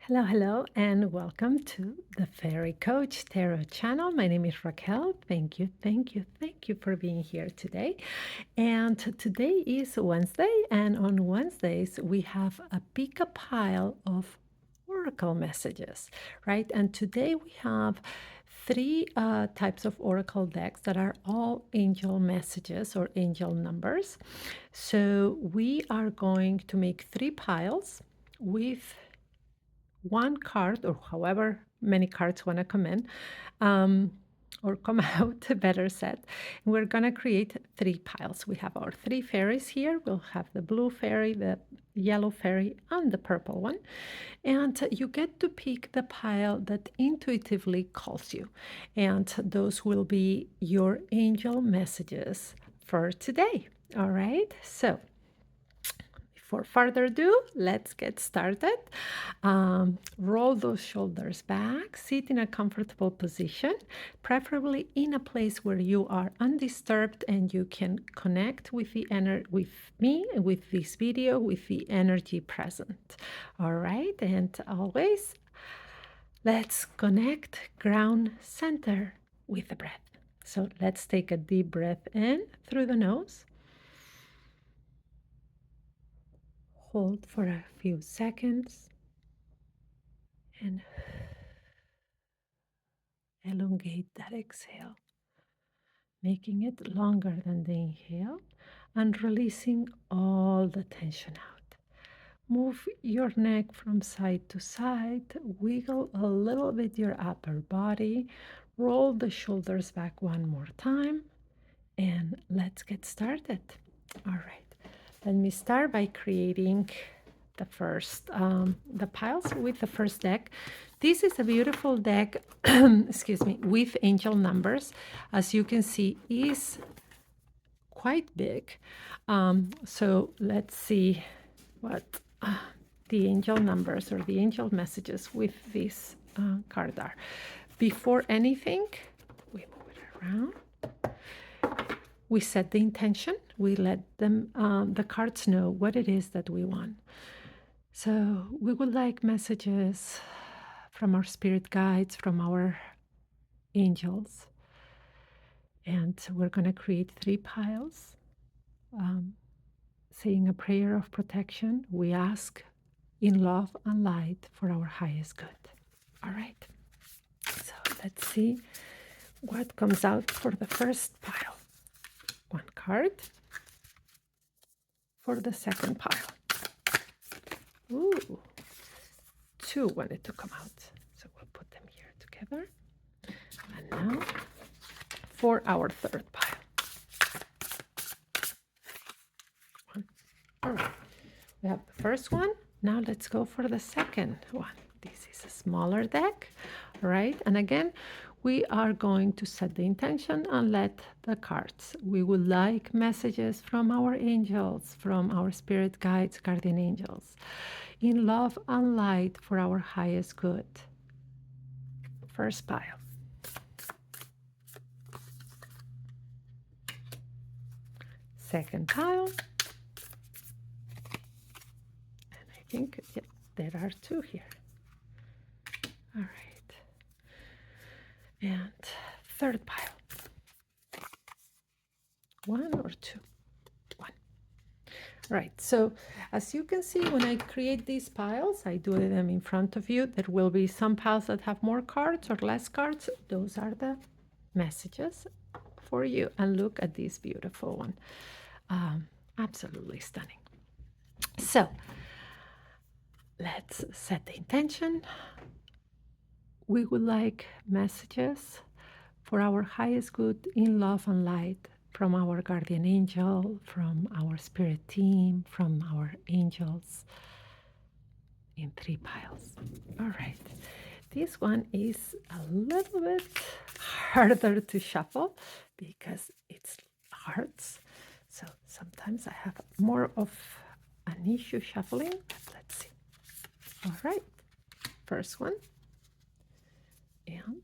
Hello, hello, and welcome to the Fairy Coach Tarot channel. My name is Raquel. Thank you for being here today. And today is Wednesday, and on Wednesdays we have a pick a pile of oracle messages, right? And today we have three types of oracle decks that are all angel messages or angel numbers. So we are going to make three piles with one card or however many cards want to come in or come out, better said. We're going to create three piles. We have our three fairies here. We'll have the blue fairy, the yellow fairy, and the purple one. And you get to pick the pile that intuitively calls you. And those will be your angel messages for today. All right. So for further ado, let's get started. Roll those shoulders back, sit in a comfortable position, preferably in a place where you are undisturbed and you can connect with the with me, with this video, with the energy present. All right, and always let's connect ground center with the breath. So let's take a deep breath in through the nose. Hold for a few seconds and elongate that exhale, making it longer than the inhale and releasing all the tension out. Move your neck from side to side, wiggle a little bit your upper body, roll the shoulders back one more time, and let's get started. All right, let me start by creating the piles with the first deck. This is a beautiful deck, excuse me, with angel numbers. As you can see, is quite big. So let's see what the angel numbers or the angel messages with this card are. Before anything, we move it around. We set the intention. We let them, the cards know what it is that we want. So we would like messages from our spirit guides, from our angels. And we're going to create three piles, saying a prayer of protection. We ask in love and light for our highest good. All right. So let's see what comes out for the first pile. One card for the second pile. Ooh, two wanted to come out. So we'll put them here together. And now for our third pile. One. All right. We have the first one. Now let's go for the second one. This is a smaller deck, right? And again, we are going to set the intention and let the cards. We would like messages from our angels, from our spirit guides, guardian angels, in love and light for our highest good. First pile. Second pile. And I think there are two here. All right. And third pile. One or two? One. Right, so as you can see, when I create these piles, I do them in front of you. There will be some piles that have more cards or less cards. Those are the messages for you. And look at this beautiful one. Absolutely stunning. So let's set the intention. We would like messages for our highest good in love and light from our guardian angel, from our spirit team, from our angels in three piles. All right. This one is a little bit harder to shuffle because it's hearts. So sometimes I have more of an issue shuffling. Let's see. All right. First one. And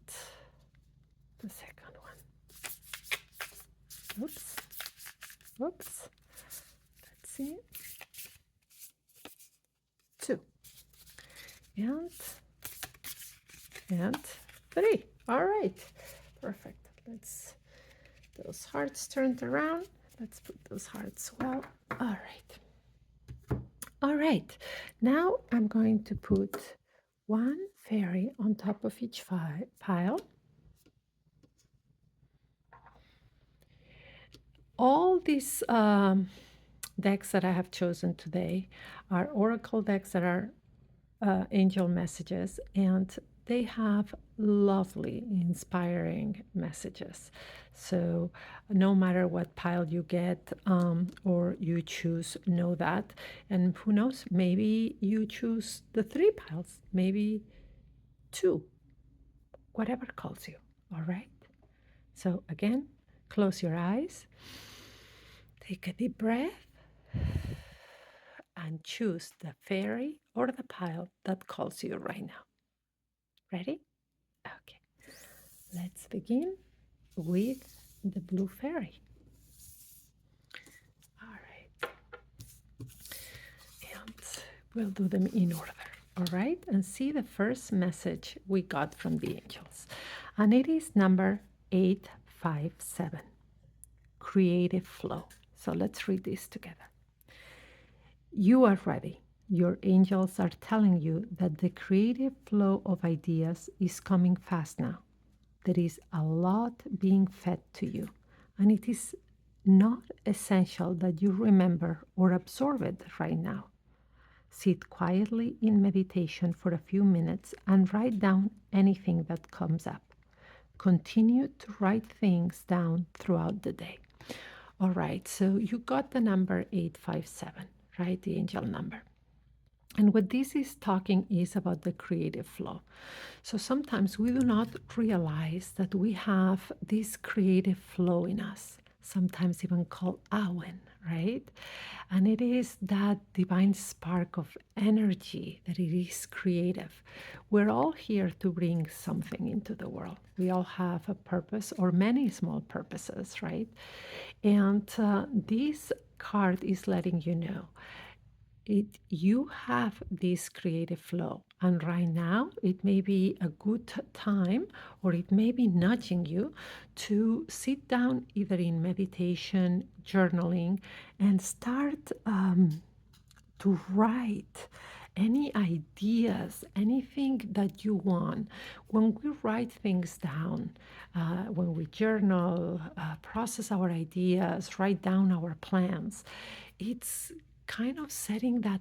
the second one. Oops. Oops. Let's see. Two. and and 3. All right, perfect. Let's those hearts turned around. Let's put those hearts well. All right. All right. Now I'm going to put one fairy on top of each pile. All these decks that I have chosen today are oracle decks that are angel messages, and they have lovely, inspiring messages. So, no matter what pile you get or you choose, know that. And who knows, maybe you choose the 3 piles, maybe 2, whatever calls you. All right. So, again, close your eyes, take a deep breath, and choose the fairy or the pile that calls you right now. Ready? Okay. Let's begin with the blue fairy. All right. And we'll do them in order. All right. And see the first message we got from the angels. And it is number 857, creative flow. So let's read this together. You are ready. Your angels are telling you that the creative flow of ideas is coming fast now. There is a lot being fed to you, and it is not essential that you remember or absorb it right now. Sit quietly in meditation for a few minutes and write down anything that comes up. Continue to write things down throughout the day. All right, so you got the number 857, right? The angel number. And what this is talking is about the creative flow. So sometimes we do not realize that we have this creative flow in us, sometimes even called awen, right? And it is that divine spark of energy that it is creative. We're all here to bring something into the world. We all have a purpose or many small purposes, right? And this card is letting you know you have this creative flow, and right now it may be a good time, or it may be nudging you to sit down either in meditation, journaling, and start to write any ideas, anything that you want. When we write things down, when we journal, process our ideas, write down our plans, it's kind of setting that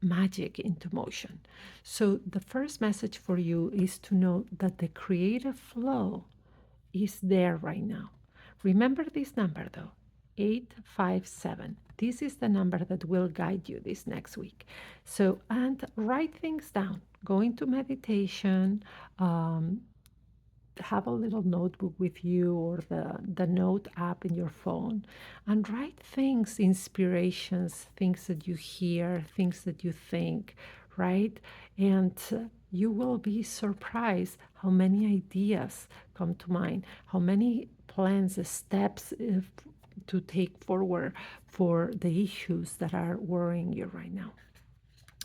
magic into motion. So, the first message for you is to know that the creative flow is there right now. Remember this number though, 857. This is the number that will guide you this next week. So, and write things down. Go into meditation, um, have a little notebook with you or the note app in your phone, and write things, inspirations, things that you hear, things that you think, right? And you will be surprised how many ideas come to mind, how many plans, steps to take forward for the issues that are worrying you right now.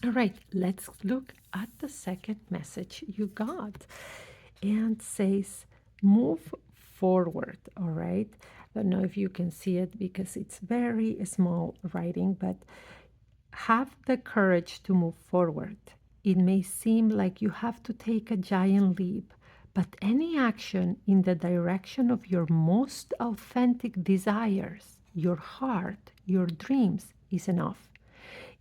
All right, let's look at the second message you got, and says move forward. All right, I don't know if you can see it because it's very small writing, but have the courage to move forward. It may seem like you have to take a giant leap, but any action in the direction of your most authentic desires, your heart, your dreams, is enough.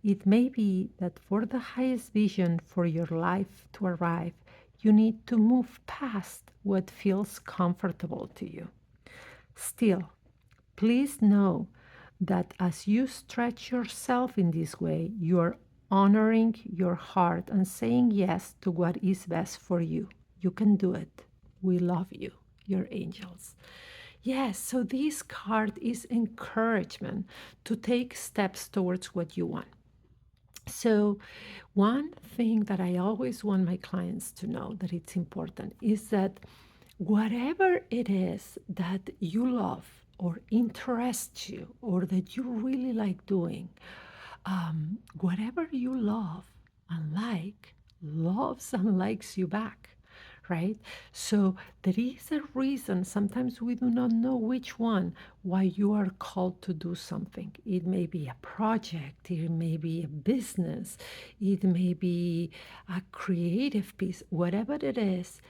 It may be that for the highest vision for your life to arrive, you need to move past what feels comfortable to you. Still, please know that as you stretch yourself in this way, you are honoring your heart and saying yes to what is best for you. You can do it. We love you, your angels. Yes, so this card is encouragement to take steps towards what you want. So, one thing that I always want my clients to know that it's important is that whatever it is that you love or interests you or that you really like doing, whatever you love and like, loves and likes you back, right? So there is a reason. Sometimes we do not know which one, why you are called to do something. It may be a project, it may be a business, it may be a creative piece. Whatever it is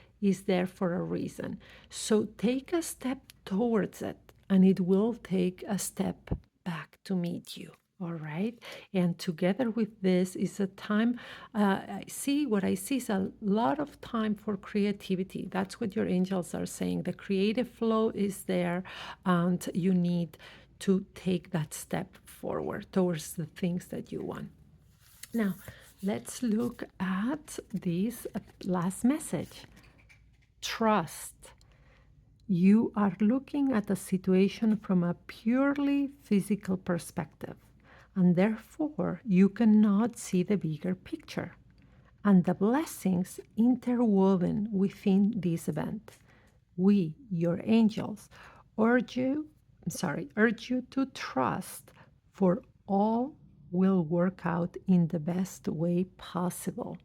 there for a reason. So take a step towards it, and it will take a step back to meet you. All right. And together with this is a time, what I see is a lot of time for creativity. That's what your angels are saying. The creative flow is there, and you need to take that step forward towards the things that you want. Now, let's look at this last message. Trust. You are looking at a situation from a purely physical perspective, and therefore you cannot see the bigger picture and the blessings interwoven within this event. We, your angels, urge you to trust, for all will work out in the best way possible.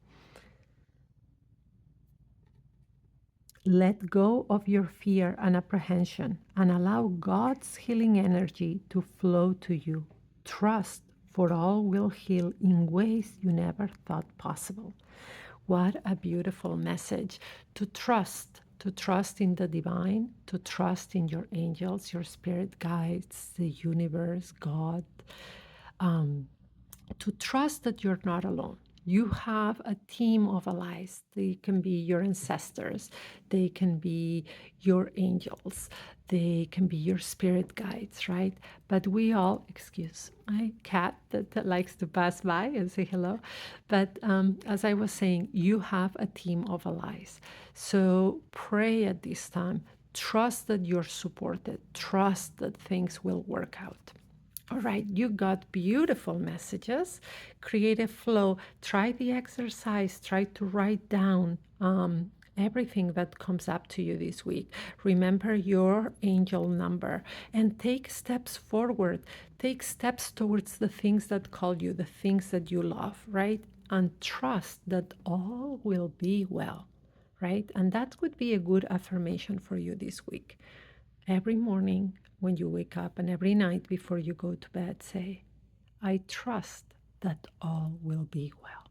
Let go of your fear and apprehension and allow God's healing energy to flow to you. Trust, for all will heal in ways you never thought possible. What a beautiful message. To trust in the divine, to trust in your angels, your spirit guides, the universe, God, um, to trust that you're not alone. You have a team of allies. They can be your ancestors, they can be your angels, they can be your spirit guides, right? But we all, excuse my cat that likes to pass by and say hello. But as I was saying, you have a team of allies. So pray at this time. Trust that you're supported, trust that things will work out. All right, you got beautiful messages. Creative flow. Try the exercise. Try to write down everything that comes up to you this week. Remember your angel number and take steps forward. Take steps towards the things that call you, the things that you love, right? And trust that all will be well, right? And that would be a good affirmation for you this week. Every morning when you wake up and every night before you go to bed, say, I trust that all will be well.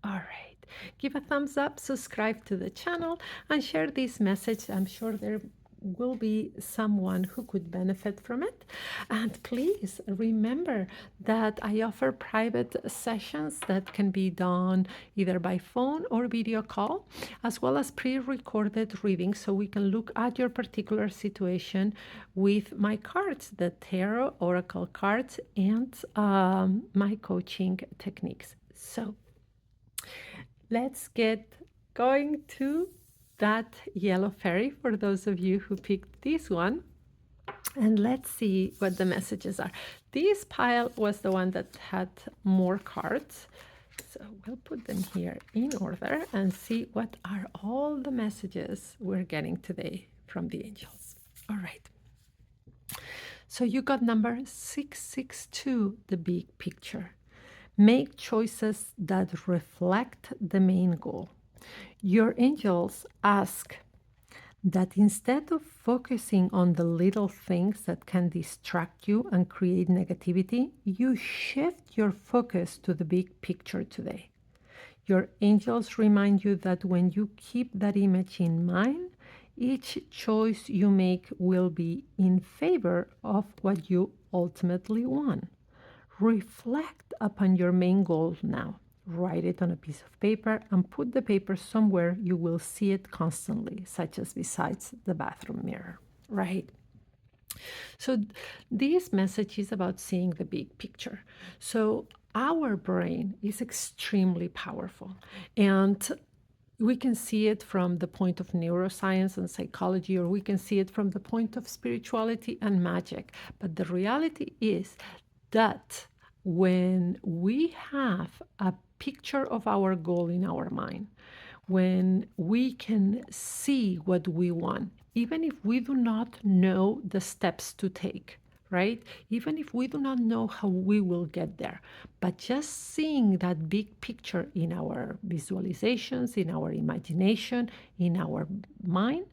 All right. Give a thumbs up, subscribe to the channel, and share this message. I'm sure there will be someone who could benefit from it. And please remember that I offer private sessions that can be done either by phone or video call, as well as pre-recorded readings, so we can look at your particular situation with my cards, the tarot oracle cards, and my coaching techniques. So let's get going to that yellow fairy for those of you who picked this one. And let's see what the messages are. This pile was the one that had more cards. So we'll put them here in order and see what are all the messages we're getting today from the angels. All right. So you got number 662, the big picture. Make choices that reflect the main goal. Your angels ask that instead of focusing on the little things that can distract you and create negativity, you shift your focus to the big picture today. Your angels remind you that when you keep that image in mind, each choice you make will be in favor of what you ultimately want. Reflect upon your main goal now. Write it on a piece of paper and put the paper somewhere you will see it constantly, such as besides the bathroom mirror, right? So this message is about seeing the big picture. So our brain is extremely powerful, and we can see it from the point of neuroscience and psychology, or we can see it from the point of spirituality and magic. But the reality is that when we have a picture of our goal in our mind, when we can see what we want, even if we do not know the steps to take, right? Even if we do not know how we will get there, but just seeing that big picture in our visualizations, in our imagination, in our mind,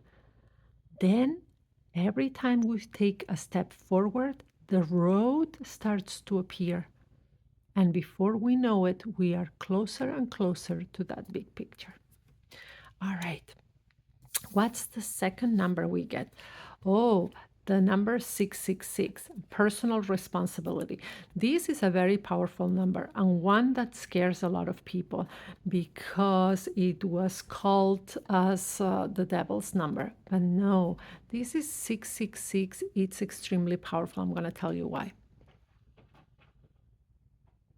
then every time we take a step forward, the road starts to appear. And before we know it, we are closer and closer to that big picture. All right. What's the second number we get? Oh, the number 666, personal responsibility. This is a very powerful number and one that scares a lot of people because it was called as the devil's number. But no, this is 666. It's extremely powerful. I'm going to tell you why.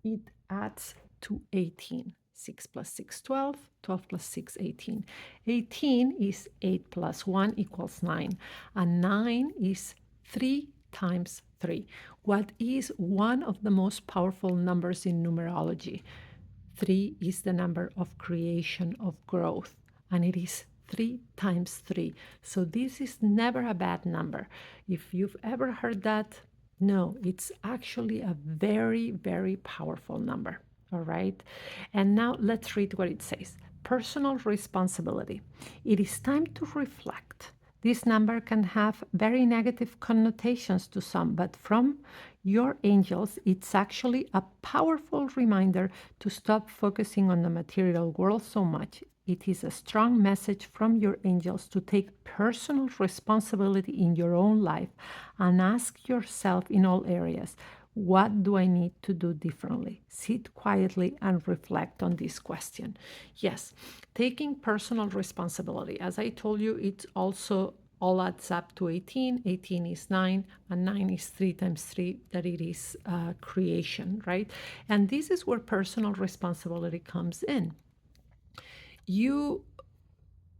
It adds to 18. 6 plus 6, 12. 12 plus 6, 18. 18 is 8 plus 1 equals 9. And 9 is 3 times 3. What is one of the most powerful numbers in numerology? 3 is the number of creation, of growth, and it is 3 times 3. So this is never a bad number. If you've ever heard that, no, it's actually a very, very powerful number. All right. And now let's read what it says. Personal responsibility. It is time to reflect. This number can have very negative connotations to some, but from your angels, it's actually a powerful reminder to stop focusing on the material world so much. It is a strong message from your angels to take personal responsibility in your own life and ask yourself in all areas, what do I need to do differently? Sit quietly and reflect on this question. Yes, taking personal responsibility. As I told you, it's also all adds up to 18. 18 is 9, and 9 is 3 times 3, that it is creation, right? And this is where personal responsibility comes in. You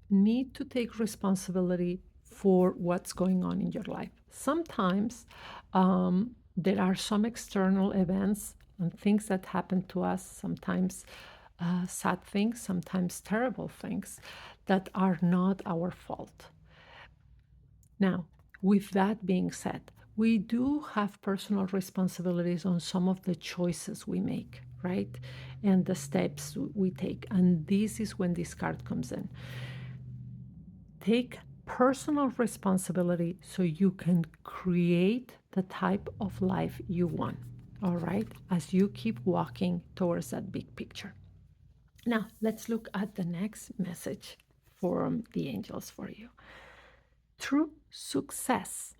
need to take responsibility for what's going on in your life. Sometimes there are some external events and things that happen to us, sometimes sad things, sometimes terrible things that are not our fault. Now, with that being said, we do have personal responsibilities on some of the choices we make, right? And the steps we take. And this is when this card comes in. Take personal responsibility so you can create the type of life you want, all right, as you keep walking towards that big picture. Now, let's look at the next message from the angels for you. True success.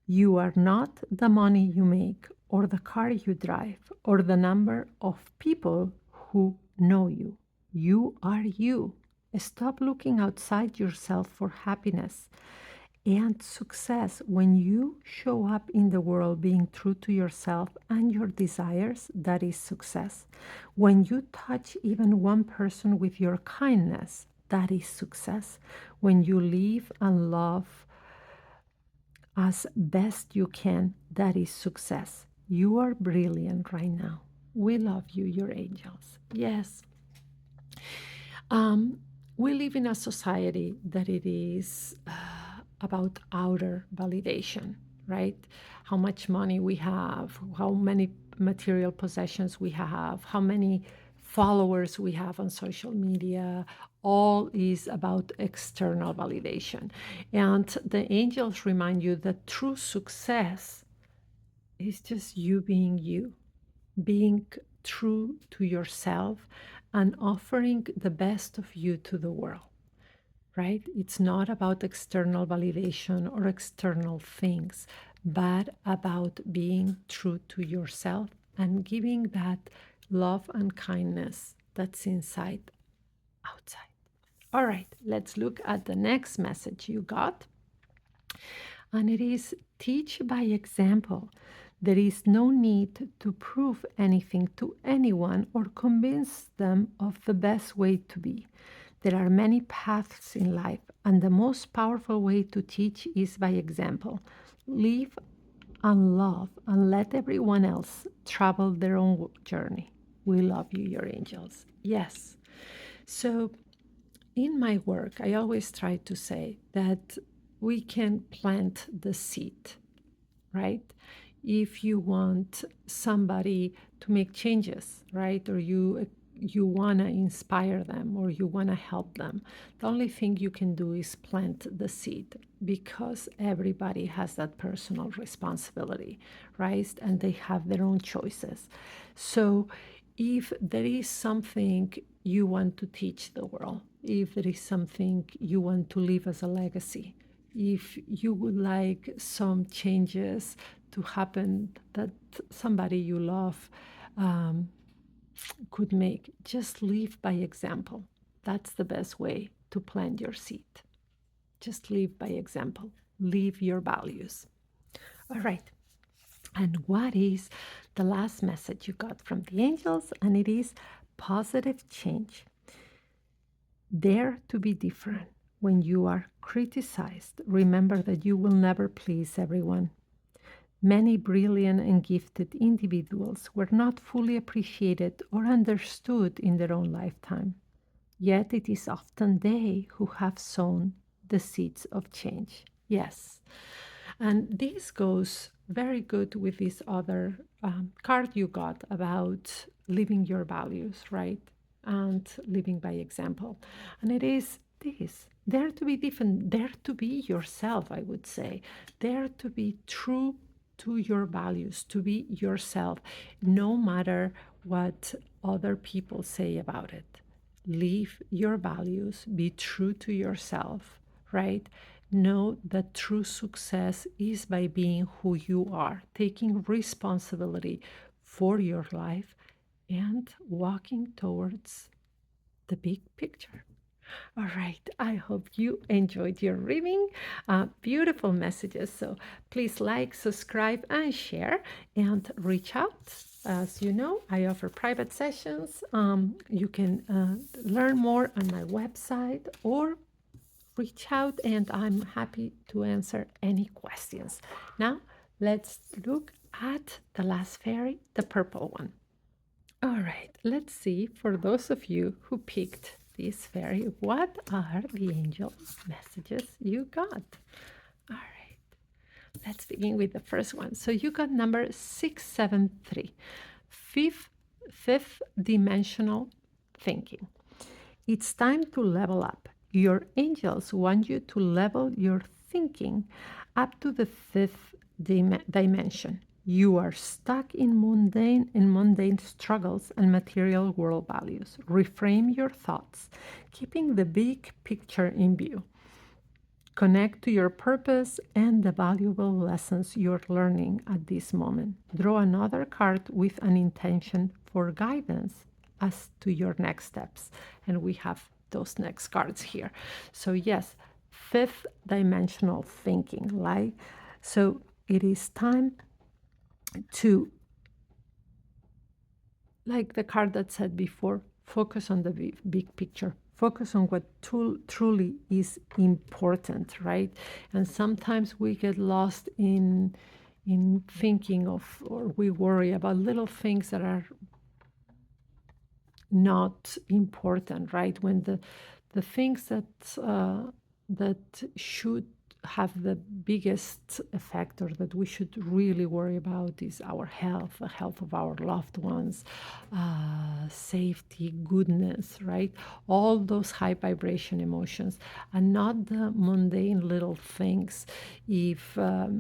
You are not the money you make, or the car you drive, or the number of people who know you. You are you. Stop looking outside yourself for happiness and success. When you show up in the world being true to yourself and your desires, that is success. When you touch even one person with your kindness, that is success. When you live and love as best you can, that is success. You are brilliant right now. We love you, your angels. Yes. We live in a society that it is about outer validation, right? How much money we have, how many material possessions we have, how many followers we have on social media, all is about external validation. And the angels remind you that true success is just you being true to yourself and offering the best of you to the world, right? It's not about external validation or external things, but about being true to yourself and giving that love and kindness that's inside outside. All right, let's look at the next message you got. And it is teach by example. There is no need to prove anything to anyone or convince them of the best way to be. There are many paths in life, and the most powerful way to teach is by example. Live and love and let everyone else travel their own journey. We love you, your angels. Yes. So, in my work, I always try to say that we can plant the seed right? If you want somebody to make changes, right? Or you want to inspire them or you want to help them, the only thing you can do is plant the seed, because everybody has that personal responsibility, right? And they have their own choices. So if there is something you want to teach the world, if there is something you want to leave as a legacy, if you would like some changes to happen that somebody you love um, could make, just live by example. That's the best way to plant your seed. Just live by example. Live your values. All right. And what is the last message you got from the angels? And it is positive change. Dare to be different. When you are criticized, remember that you will never please everyone. Many brilliant and gifted individuals were not fully appreciated or understood in their own lifetime. Yet it is often they who have sown the seeds of change. Yes. And this goes very good with this other card you got about living your values, right? And living by example. And it is this: dare to be different, dare to be yourself, I would say, dare to be true to your values, to be yourself, no matter what other people say about it. Live your values, be true to yourself, right? Know that true success is by being who you are, taking responsibility for your life and walking towards the big picture. All right, I hope you enjoyed your reading. Beautiful messages. So please like, subscribe, and share, and reach out. As you know, I offer private sessions. You can learn more on my website or reach out, and I'm happy to answer any questions. Now, let's look at the last fairy, the purple one. All right, let's see, for those of you who picked this fairy, what are the angel messages you got? All right, let's begin with the first one. So you got number 673, fifth dimensional thinking. It's time to level up. Your angels want you to level your thinking up to the fifth dimension. You are stuck in mundane struggles and material world values. Reframe your thoughts, keeping the big picture in view. Connect to your purpose and the valuable lessons you're learning at this moment. Draw another card with an intention for guidance as to your next steps. And we have those next cards here. So yes, fifth dimensional thinking, like, so it is time to, like the card that said before, focus on the big picture. Focus on what truly is important, right? And sometimes we get lost in thinking of, or we worry about little things that are not important, right? When the things that should have the biggest effect, or that we should really worry about, is our health, the health of our loved ones, safety, goodness, right? All those high vibration emotions, and not the mundane little things. If a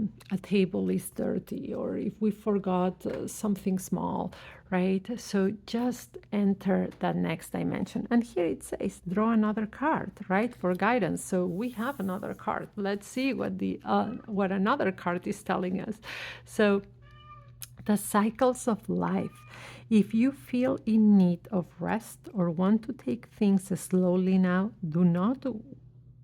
table is dirty, or if we forgot something small, right? So just enter that next dimension. And here it says, draw another card, right, for guidance. So we have another card. Let's see what another card is telling us. So the cycles of life. If you feel in need of rest or want to take things slowly now, do not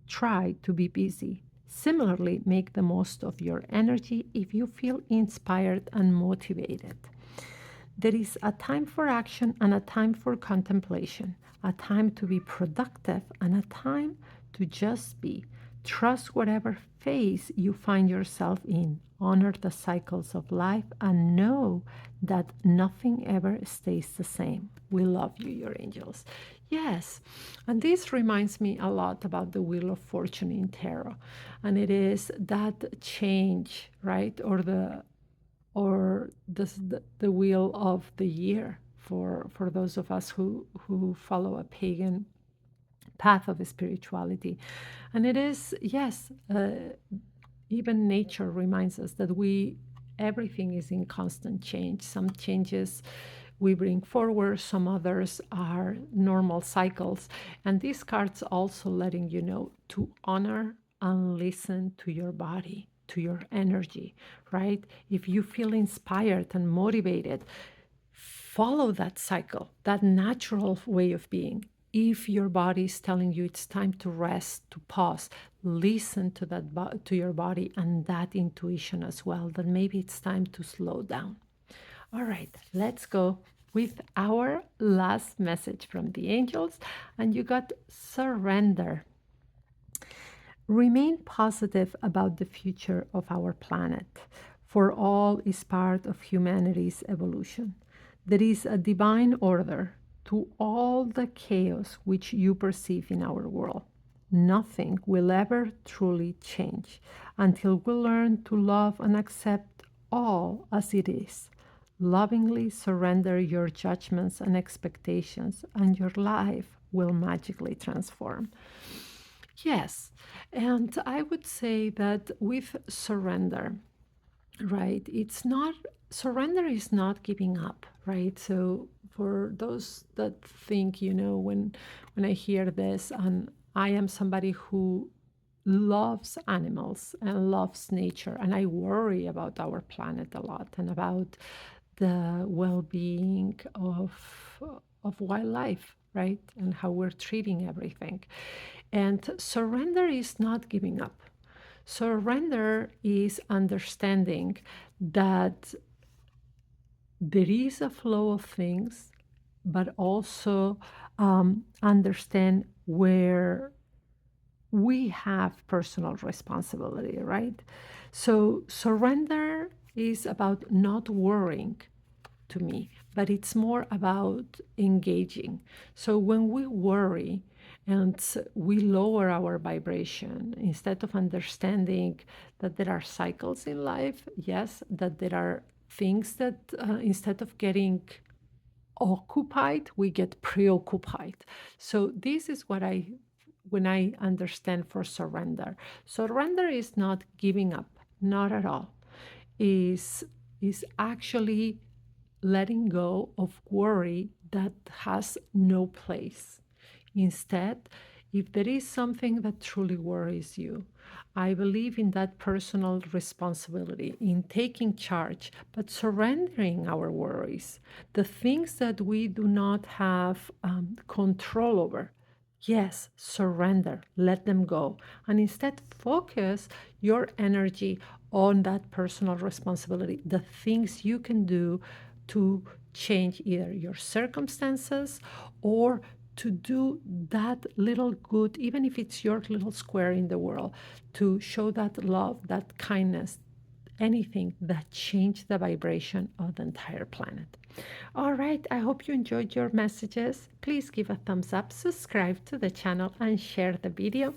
try to be busy. Similarly, make the most of your energy if you feel inspired and motivated. There is a time for action and a time for contemplation, a time to be productive and a time to just be. Trust whatever phase you find yourself in. Honor the cycles of life and know that nothing ever stays the same. We love you, your angels. Yes, and this reminds me a lot about the Wheel of Fortune in tarot, and it is that change, right, or the wheel of the year for those of us who follow a pagan path of spirituality. And it is, yes, even nature reminds us that we everything is in constant change. Some changes we bring forward, some others are normal cycles. And these cards also letting you know to honor and listen to your body, to your energy, right? If you feel inspired and motivated, follow that cycle, that natural way of being. If your body is telling you it's time to rest, to pause, listen to to your body and that intuition as well, that maybe it's time to slow down. All right, let's go with our last message from the angels. And you got surrender. Remain positive about the future of our planet, for all is part of humanity's evolution. There is a divine order to all the chaos which you perceive in our world. Nothing will ever truly change until we learn to love and accept all as it is. Lovingly surrender your judgments and expectations, and your life will magically transform. Yes, and I would say that with surrender, right, it's not, surrender is not giving up, right? So for those that think, when I hear this, and I am somebody who loves animals and loves nature, and I worry about our planet a lot and about the well-being of wildlife, right? And how we're treating everything. And surrender is not giving up. Surrender is understanding that there is a flow of things, but also understand where we have personal responsibility, right? So surrender is about not worrying to me, but it's more about engaging. So when we worry and we lower our vibration, instead of understanding that there are cycles in life, yes, that there are things that instead of getting occupied, we get preoccupied. So this is what when I understand for surrender. Surrender is not giving up, not at all. Is actually letting go of worry that has no place. Instead, if there is something that truly worries you, I believe in that personal responsibility, in taking charge, but surrendering our worries, the things that we do not have control over. Yes, surrender, let them go. And instead, focus your energy on that personal responsibility, the things you can do to change either your circumstances or to do that little good, even if it's your little square in the world, to show that love, that kindness, anything that change the vibration of the entire planet. All right, I hope you enjoyed your messages. Please give a thumbs up, subscribe to the channel, and share the video,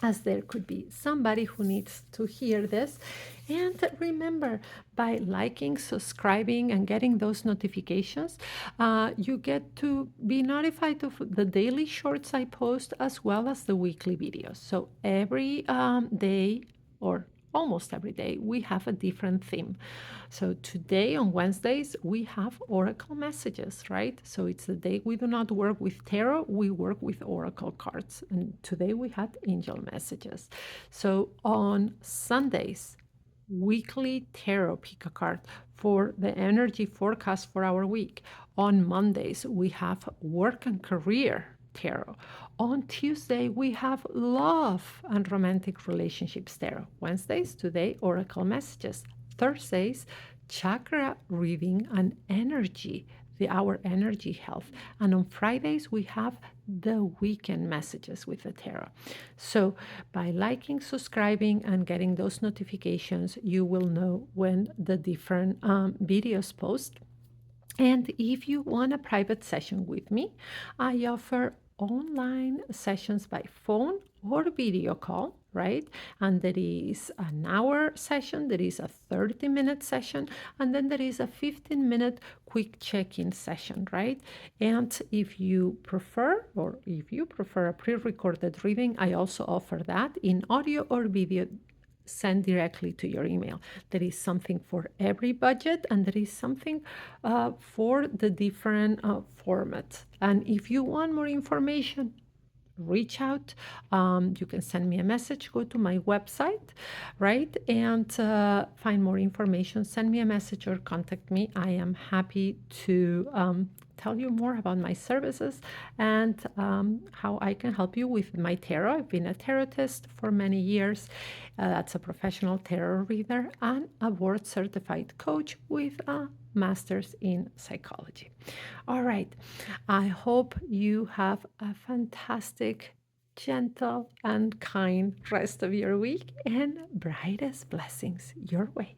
as there could be somebody who needs to hear this. And remember, by liking, subscribing, and getting those notifications, you get to be notified of the daily shorts I post as well as the weekly videos. So every day, or almost every day, we have a different theme. So today on Wednesdays, we have oracle messages, right? So it's the day we do not work with tarot, we work with oracle cards. And today we had angel messages. So on Sundays, weekly tarot pick a card for the energy forecast for our week. On Mondays, we have work and career tarot. On Tuesday, we have love and romantic relationships tarot. Wednesdays, today, oracle messages. Thursdays, chakra reading and energy, our energy health. And on Fridays, we have the weekend messages with the tarot. So by liking, subscribing, and getting those notifications, you will know when the different videos post. And if you want a private session with me, I offer online sessions by phone or video call, right? And there is an hour session, there is a 30-minute session, and then there is a 15-minute quick check-in session, right? And if you prefer, a pre-recorded reading, I also offer that in audio or video send directly to your email. There is something for every budget, and there is something for the different formats. And if you want more information, reach out. You can send me a message, go to my website, right? And find more information. Send me a message or contact me. I am happy to tell you more about my services and how I can help you with my tarot. I've been a tarotist for many years. That's a professional tarot reader and a board certified coach with a master's in psychology. All right. I hope you have a fantastic, gentle, and kind rest of your week and brightest blessings your way.